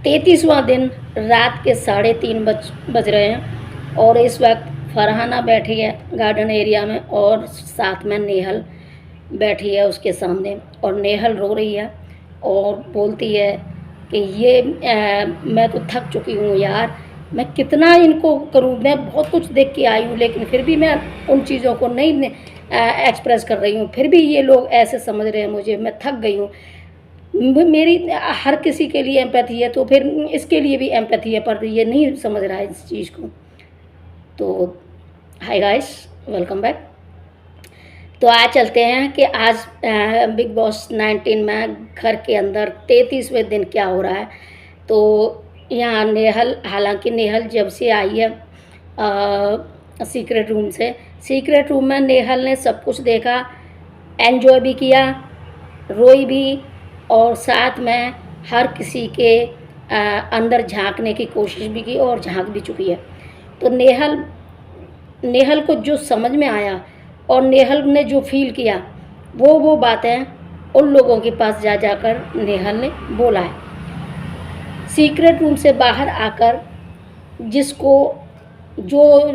33वां दिन रात के 3:30 बज रहे हैं और इस वक्त फरहाना बैठी है गार्डन एरिया में और साथ में नेहल बैठी है उसके सामने। और नेहल रो रही है और बोलती है कि मैं तो थक चुकी हूँ यार, मैं कितना इनको करूँ, मैं बहुत कुछ देख के आई हूँ लेकिन फिर भी मैं उन चीज़ों को नहीं एक्सप्रेस कर रही हूँ, फिर भी ये लोग ऐसे समझ रहे हैं मुझे, मैं थक गई हूँ। मेरी हर किसी के लिए एम्पैथी है तो फिर इसके लिए भी एम्पैथी है, पर ये नहीं समझ रहा है इस चीज़ को। तो हाय गाइस, वेलकम बैक। तो आज चलते हैं कि आज बिग बॉस 19 में घर के अंदर 33वें दिन क्या हो रहा है। तो यहाँ नेहल, हालांकि नेहल जब से आई है सीक्रेट रूम से, सीक्रेट रूम में नेहल ने सब कुछ देखा, एंजॉय भी किया, रोई भी और साथ में हर किसी के अंदर झांकने की कोशिश भी की और झांक भी चुकी है। तो नेहल को जो समझ में आया और नेहल ने जो फील किया वो बातें उन लोगों के पास जाकर नेहल ने बोला है। सीक्रेट रूम से बाहर आकर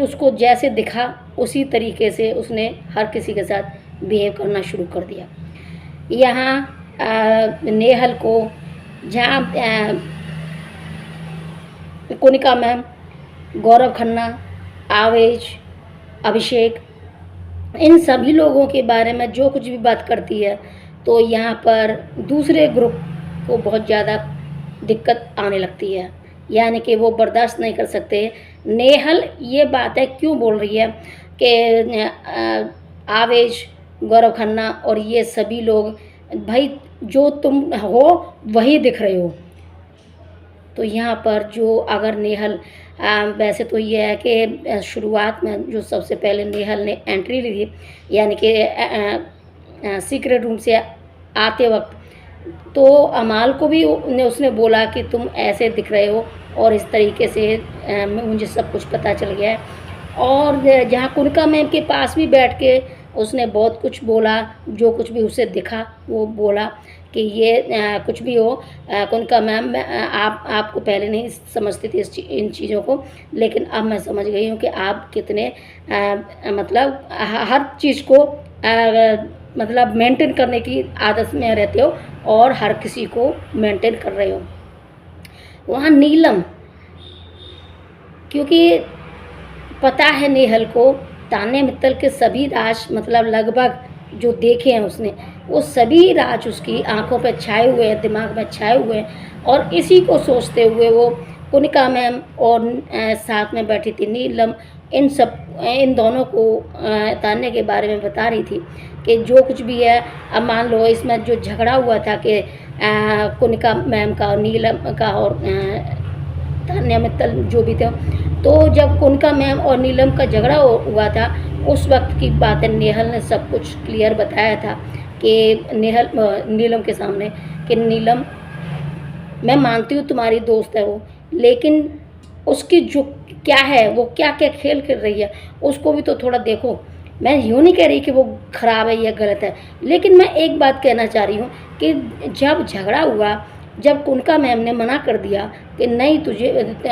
उसको जैसे दिखा उसी तरीके से उसने हर किसी के साथ बिहेव करना शुरू कर दिया। यहाँ नेहल को जहाँ कोनिका मैम, गौरव खन्ना, आवेश, अभिषेक, इन सभी लोगों के बारे में जो कुछ भी बात करती है तो यहाँ पर दूसरे ग्रुप को बहुत ज़्यादा दिक्कत आने लगती है, यानी कि वो बर्दाश्त नहीं कर सकते। नेहल ये बातें क्यों बोल रही है कि आवेश, गौरव खन्ना और ये सभी लोग, भाई जो तुम हो वही दिख रहे हो। तो यहाँ पर जो अगर नेहल वैसे तो ये है कि शुरुआत में जो सबसे पहले नेहल ने एंट्री ली थी, यानी कि सीक्रेट रूम से आते वक्त, तो अमाल को भी उसने बोला कि तुम ऐसे दिख रहे हो और इस तरीके से मुझे सब कुछ पता चल गया है। और जहाँ कुनिका मैम के पास भी बैठ के उसने बहुत कुछ बोला, जो कुछ भी उसे दिखा वो बोला कि ये कुछ भी हो कुनिका मैम, आपको पहले नहीं समझती थी इन चीज़ों को, लेकिन अब मैं समझ गई हूँ कि आप कितने मतलब हर चीज़ को मतलब मेंटेन करने की आदत में रहते हो और हर किसी को मेंटेन कर रहे हो। वहाँ नीलम, क्योंकि पता है नेहल को तान्या मित्तल के सभी राज, मतलब लगभग जो देखे हैं उसने, वो सभी राज उसकी आंखों पर छाए हुए हैं, दिमाग में छाए हुए हैं। और इसी को सोचते हुए वो कुनिका मैम और साथ में बैठी थी नीलम, इन दोनों को तान्या के बारे में बता रही थी कि जो कुछ भी है, अब मान लो इसमें जो झगड़ा हुआ था कि कुनिका मैम का और नीलम का और तान्या मित्तल जो भी थे, तो जब कुनिका मैम और नीलम का झगड़ा हुआ था उस वक्त की बातें नेहल ने सब कुछ क्लियर बताया था कि नीलम के सामने कि नीलम, मैं मानती हूँ तुम्हारी दोस्त है वो, लेकिन उसकी जो क्या है, वो क्या क्या खेल खेल रही है उसको भी तो थोड़ा देखो। मैं यूँ नहीं कह रही कि वो ख़राब है या गलत है, लेकिन मैं एक बात कहना चाह रही हूँ कि जब झगड़ा हुआ, जब कुनिका मैम ने मना कर दिया कि नहीं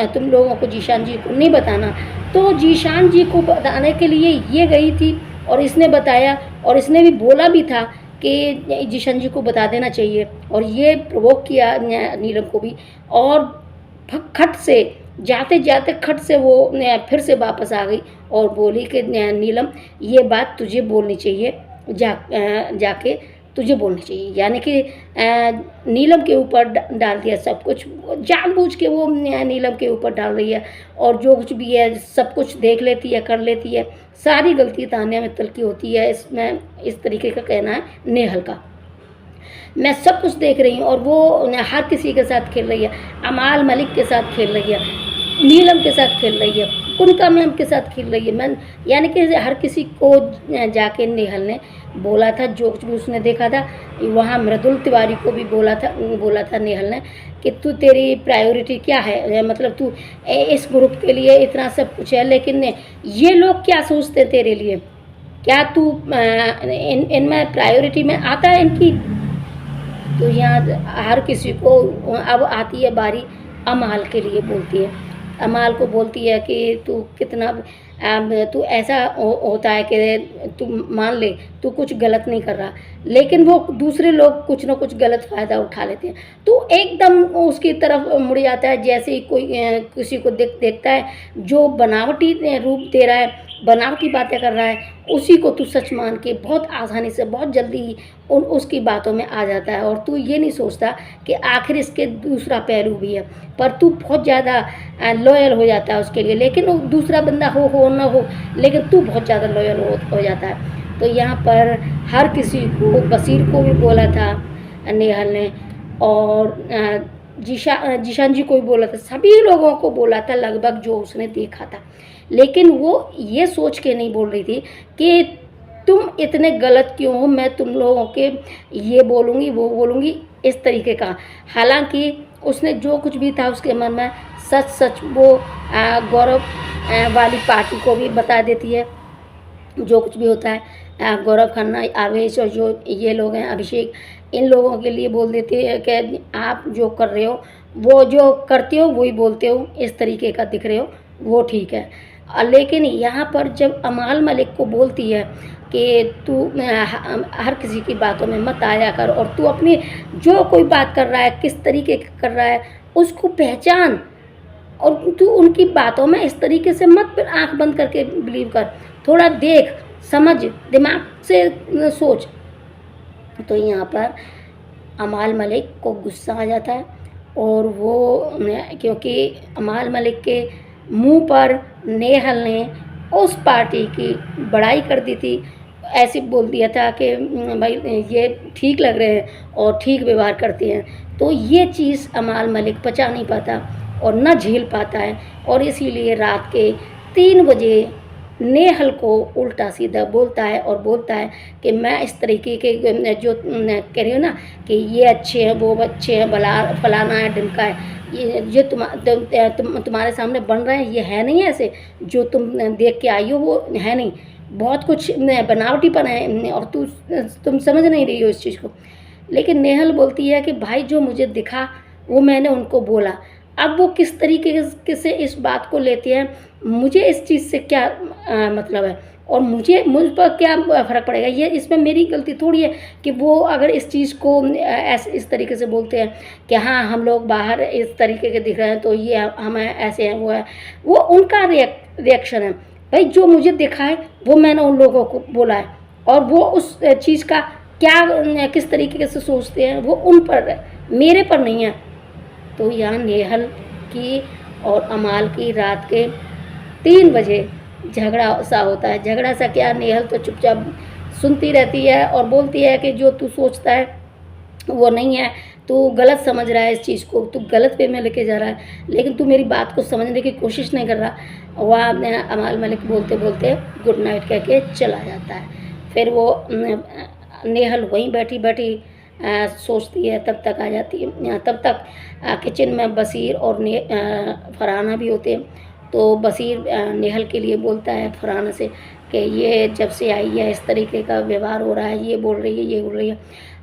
तुम लोगों को जीशान जी को नहीं बताना, तो जीशान जी को बताने के लिए ये गई थी और इसने बताया और इसने भी बोला भी था कि जीशान जी को बता देना चाहिए, और ये प्रोवोक किया नीलम को भी। और खट से जाते जाते खट से वो फिर से वापस आ गई और बोली कि नीलम ये बात तुझे बोलनी चाहिए, जाके तुझे बोलनी चाहिए, यानी कि नीलम के ऊपर डाल दिया सब कुछ, जानबूझ के वो नीलम के ऊपर डाल रही है और जो कुछ भी है सब कुछ देख लेती है, कर लेती है, सारी गलती तान्या मित्तल की होती है इसमें, इस तरीके का कहना है नेहल का। मैं सब कुछ देख रही हूँ और वो हर किसी के साथ खेल रही है, अमाल मलिक के साथ खेल रही है, नीलम के साथ खेल रही है, कुनिका मैम के साथ खेल रही है। मैं यानी कि हर किसी को जाके नेहल ने बोला था, जो कुछ भी उसने देखा था। वहाँ मृदुल तिवारी को भी बोला था नेहल ने कि तू, तेरी प्रायोरिटी क्या है, मतलब तू इस ग्रुप के लिए इतना सब कुछ है, लेकिन ये लोग क्या सोचते तेरे लिए, क्या तू इनमें प्रायोरिटी में आता है इनकी। तो यहाँ हर किसी को अब आती है बारी अमाल के लिए बोलती है। अमाल को बोलती है कि तू कितना तू ऐसा होता है कि तू मान ले तू कुछ गलत नहीं कर रहा, लेकिन वो दूसरे लोग कुछ ना कुछ गलत फ़ायदा उठा लेते हैं। तो एकदम उसकी तरफ मुड़ जाता है, जैसे ही कोई किसी को देखता है जो बनावटी रूप दे रहा है, बनावटी बातें कर रहा है, उसी को तू सच मान के बहुत आसानी से बहुत जल्दी ही उसकी बातों में आ जाता है। और तू ये नहीं सोचता कि आखिर इसके दूसरा पहलू भी है, पर तू बहुत ज़्यादा लॉयल हो जाता है उसके लिए। लेकिन वो दूसरा बंदा हो ना हो, लेकिन तू बहुत ज़्यादा लॉयल हो जाता है। तो यहाँ पर हर किसी को, बशीर को भी बोला था नेहल ने, और जीशान जी को भी बोला था, सभी लोगों को बोला था लगभग जो उसने देखा था। लेकिन वो ये सोच के नहीं बोल रही थी कि तुम इतने गलत क्यों हो, मैं तुम लोगों के ये बोलूँगी वो बोलूँगी, इस तरीके का। हालांकि उसने जो कुछ भी था उसके मन में, सच सच वो गौरव वाली पार्टी को भी बता देती है जो कुछ भी होता है। गौरव खन्ना, आवेश और जो ये लोग हैं, अभिषेक, इन लोगों के लिए बोल देती है कि आप जो कर रहे हो, वो जो करते हो वही बोलते हो, इस तरीके का दिख रहे हो, वो ठीक है। लेकिन यहाँ पर जब अमाल मलिक को बोलती है कि तू हर किसी की बातों में मत आया कर, और तू अपनी जो कोई बात कर रहा है किस तरीके का कर रहा है उसको पहचान, और तू उनकी बातों में इस तरीके से मत आंख बंद करके बिलीव कर, थोड़ा देख समझ, दिमाग से सोच। तो यहाँ पर अमाल मलिक को गुस्सा आ जाता है, और वो क्योंकि अमाल मलिक के मुंह पर नेहल ने उस पार्टी की बड़ाई कर दी थी, ऐसे बोल दिया था कि भाई ये ठीक लग रहे हैं और ठीक व्यवहार करते हैं। तो ये चीज़ अमाल मलिक पचा नहीं पाता और न झेल पाता है, और इसीलिए रात के 3 बजे नेहल को उल्टा सीधा बोलता है, और बोलता है कि मैं इस तरीके के जो कह रही हो ना कि ये अच्छे हैं वो अच्छे हैं, फलाना है ढिमका है, ये तुम्हारे सामने बन रहे हैं, ये है नहीं ऐसे जो तुम देख के आई हो, वो है नहीं, बहुत कुछ बनावटीपन है, और तुम समझ नहीं रही हो इस चीज़ को। लेकिन नेहल बोलती है कि भाई जो मुझे दिखा वो मैंने उनको बोला, अब वो किस तरीके से इस बात को लेते हैं, मुझे इस चीज़ से क्या मतलब है, और मुझ पर क्या फ़र्क पड़ेगा, ये इसमें मेरी गलती थोड़ी है कि वो अगर इस चीज़ को ऐसे इस तरीके से बोलते हैं कि हाँ हम लोग बाहर इस तरीके के दिख रहे हैं तो ये हम ऐसे हैं, वो उनका रिएक्शन है। भाई जो मुझे दिखा है वो मैंने उन लोगों को बोला है, और वो उस चीज़ का क्या किस तरीके से सोचते हैं वो उन पर है, मेरे पर नहीं है। तो यहाँ नेहल की और अमाल की रात के 3 बजे झगड़ा सा होता है। झगड़ा सा क्या, नेहल तो चुपचाप सुनती रहती है और बोलती है कि जो तू सोचता है वो नहीं है, तू गलत समझ रहा है इस चीज़ को, तू गलत वे में लेके जा रहा है, लेकिन तू मेरी बात को समझने की कोशिश नहीं कर रहा। वह अमाल मलिक बोलते बोलते गुड नाइट कह के चला जाता है। फिर वो नेहल वहीं बैठी बैठी सोचती है, तब तक आ जाती है, तब तक किचन में बशीर और फरहाना भी होते हैं। तो बशीर नेहल के लिए बोलता है फरहाना से कि ये जब से आई है इस तरीके का व्यवहार हो रहा है, ये बोल रही है ये बोल रही है।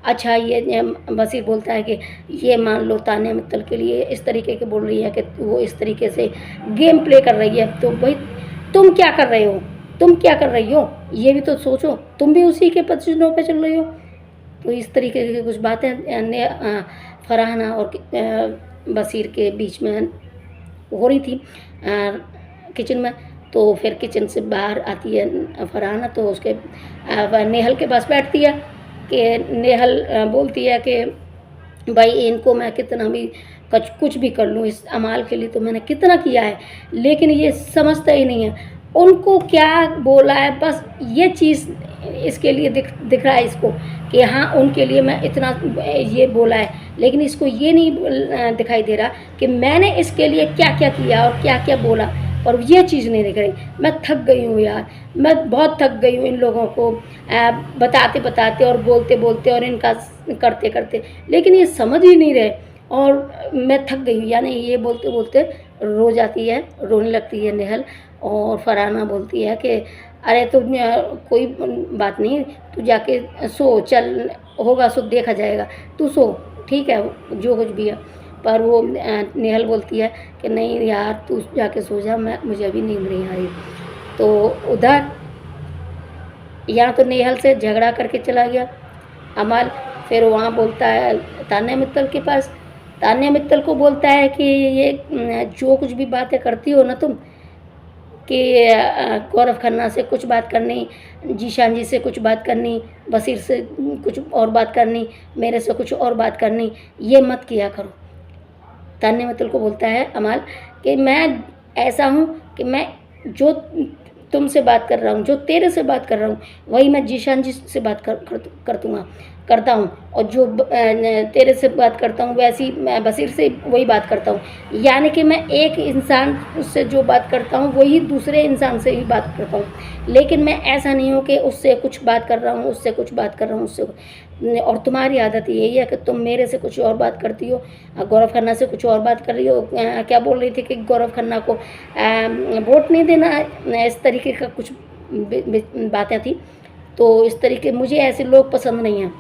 अच्छा ये बशीर बोलता है कि ये मान लो तान्या मित्तल के लिए इस तरीके के बोल रही है कि वो इस तरीके से गेम प्ले कर रही है, तो भाई तुम क्या कर रहे हो, तुम क्या कर रही हो, ये भी तो सोचो, तुम भी उसी के पसीनों पे चल रही हो। तो इस तरीके की कुछ बातें फरहाना और बशीर के बीच में हो रही थी किचन में। तो फिर किचन से बाहर आती है फरहाना, तो उसके नेहल के पास बैठती है कि नेहल बोलती है कि भाई इनको मैं कितना भी कुछ भी कर लूँ, इस अमाल के लिए तो मैंने कितना किया है, लेकिन ये समझता ही नहीं है, उनको क्या बोला है बस ये चीज़ इसके लिए दिख रहा है इसको कि हाँ उनके लिए मैं इतना ये बोला है, लेकिन इसको ये नहीं दिखाई दे रहा कि मैंने इसके लिए क्या क्या किया और क्या क्या बोला, और ये चीज़ नहीं दिख रही। मैं थक गई हूँ यार, मैं बहुत थक गई हूँ इन लोगों को बताते बताते और बोलते बोलते और इनका करते करते, लेकिन ये समझ ही नहीं रहे, और मैं थक गई हूँ। यानी ये बोलते बोलते रो जाती है, रोने लगती है नेहल। और फरहाना बोलती है कि अरे तो कोई बात नहीं, तू जाके सो, चल होगा सो देखा जाएगा, तू सो, ठीक है जो कुछ भी है। पर वो नेहल बोलती है कि नहीं यार तू जाके सो जा, मुझे अभी नींद नहीं आ रही। तो उधर यहाँ तो नेहल से झगड़ा करके चला गया अमल। फिर वहाँ बोलता है तान्या मित्तल के पास, तान्या मित्तल को बोलता है कि ये जो कुछ भी बातें करती हो ना तुम, कि गौरव खन्ना से कुछ बात करनी, जीशान जी से कुछ बात करनी, बशीर से कुछ और बात करनी, मेरे से कुछ और बात करनी, ये मत किया करो। तान्या मित्तल को बोलता है अमल कि मैं ऐसा हूँ कि मैं जो तुमसे बात कर रहा हूँ, जो तेरे से बात कर रहा हूँ, वही मैं जीशान जी से बात करता हूँ, और जो तेरे से बात करता हूँ वैसी मैं बशीर से वही बात करता हूँ। यानी कि मैं एक इंसान से जो बात करता हूँ वही दूसरे इंसान से भी बात करता हूँ। लेकिन मैं ऐसा नहीं हूँ कि उससे कुछ बात कर रहा हूँ, उससे कुछ बात कर रहा हूँ, उससे। और तुम्हारी आदत यही है कि तुम मेरे से कुछ और बात करती हो, गौरव खन्ना से कुछ और बात कर रही हो। क्या बोल रही थी कि गौरव खन्ना को वोट नहीं देना, इस तरीके का कुछ बातें थी। तो इस तरीके मुझे ऐसे लोग पसंद नहीं हैं।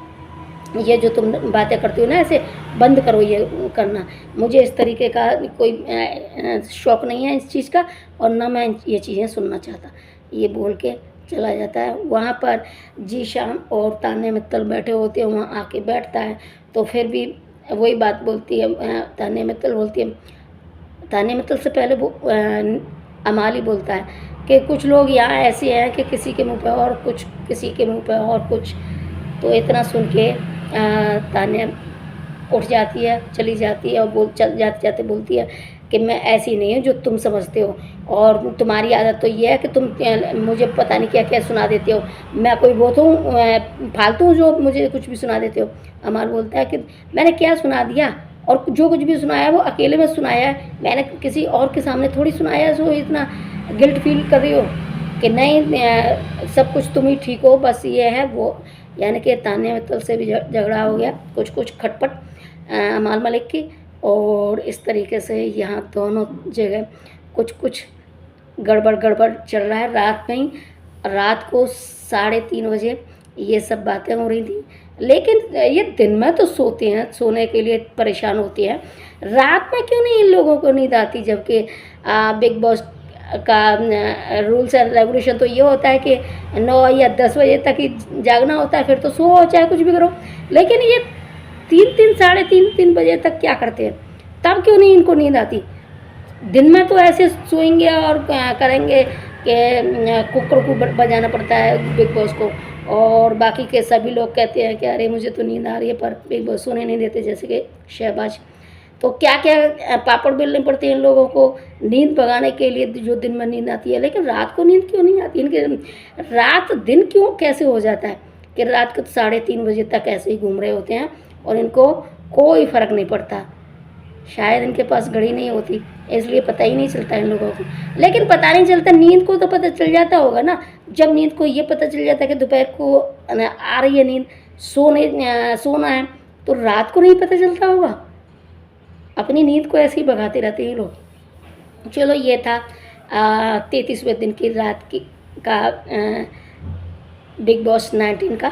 ये जो तुम बातें करती हो ना, ऐसे बंद करो ये करना। मुझे इस तरीके का कोई शौक़ नहीं है इस चीज़ का, और ना मैं ये चीज़ें सुनना चाहता। ये बोल के चला जाता है। वहाँ पर जीशान और तान्या मित्तल बैठे होते हैं, वहाँ आके बैठता है तो फिर भी वही बात बोलती है। तान्या मित्तल बोलती है, तान्या मित्तल से पहले वो अमाली बोलता है कि कुछ लोग यहाँ ऐसे हैं कि किसी के मुँह पे और कुछ, किसी के मुँह पे और कुछ। तो इतना सुन के तान्या उठ जाती है, चली जाती है, और जाते जाते बोलती है कि मैं ऐसी नहीं हूँ जो तुम समझते हो, और तुम्हारी आदत तो ये है कि तुम मुझे पता नहीं क्या क्या सुना देते हो। मैं कोई वो तो फालतू हूँ जो मुझे कुछ भी सुना देते हो। अमर बोलता है कि मैंने क्या सुना दिया, और जो कुछ भी सुनाया वो अकेले में सुनाया है, मैंने किसी और के सामने थोड़ी सुनाया। सो इतना गिल्ट फील कर रही हो कि नहीं, सब कुछ तुम ही ठीक हो, बस ये है वो। यानी कि तान्या मित्तल से भी झगड़ा हो गया, कुछ कुछ खटपट अमाल मलिक की। और इस तरीके से यहाँ दोनों जगह कुछ कुछ गड़बड़ चल रहा है। रात में ही, रात को 3:30 बजे ये सब बातें हो रही थी। लेकिन ये दिन में तो सोते हैं, सोने के लिए परेशान होती हैं, रात में क्यों नहीं इन लोगों को नींद आती? जबकि बिग बॉस का रूल्स एंड रेगुलेशन तो ये होता है कि 9 या 10 बजे तक ही जागना होता है, फिर तो सो चाहे कुछ भी करो। लेकिन ये 3 बजे तक क्या करते हैं? तब क्यों नहीं इनको नींद आती? दिन में तो ऐसे सोएंगे और करेंगे कि कुकर को बजाना पड़ता है बिग बॉस को, और बाकी के सभी लोग कहते हैं कि अरे मुझे तो नींद आ रही है, पर बिग बॉस सोने नहीं देते, जैसे कि शहबाज। तो क्या क्या पापड़ बेलने पड़ते हैं इन लोगों को नींद भगाने के लिए, जो दिन में नींद आती है। लेकिन रात को नींद क्यों नहीं आती इनके? रात दिन क्यों कैसे हो जाता है कि रात को 3:30 बजे तक ऐसे ही घूम रहे होते हैं और इनको कोई फ़र्क नहीं पड़ता? शायद इनके पास घड़ी नहीं होती, इसलिए पता ही नहीं चलता इन लोगों को। लेकिन पता नहीं चलता, नींद को तो पता चल जाता होगा ना। जब नींद को ये पता चल जाता है कि दोपहर को आ रही है नींद, सोना है, तो रात को नहीं पता चलता होगा? अपनी नींद को ऐसे ही भगाते रहते हैं लोग। चलो, ये था 33वें दिन की रात की का बिग बॉस 19 का।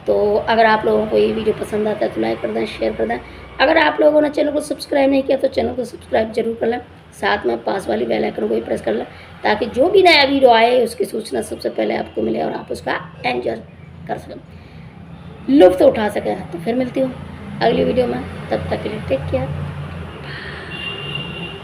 तो अगर आप लोगों को ये वीडियो पसंद आता है तो लाइक कर दें, शेयर कर दें। अगर आप लोगों ने चैनल को सब्सक्राइब नहीं किया तो चैनल को सब्सक्राइब जरूर कर लें, साथ में पास वाली बेल आइकन को भी प्रेस कर लें, ताकि जो भी नया वीडियो आए उसकी सूचना सबसे पहले आपको मिले और आप उसका एंजॉय कर सकें, लुत्फ़ उठा सकें। तो फिर मिलती हूँ अगली वीडियो में, तब तक के लिए टेक केयर।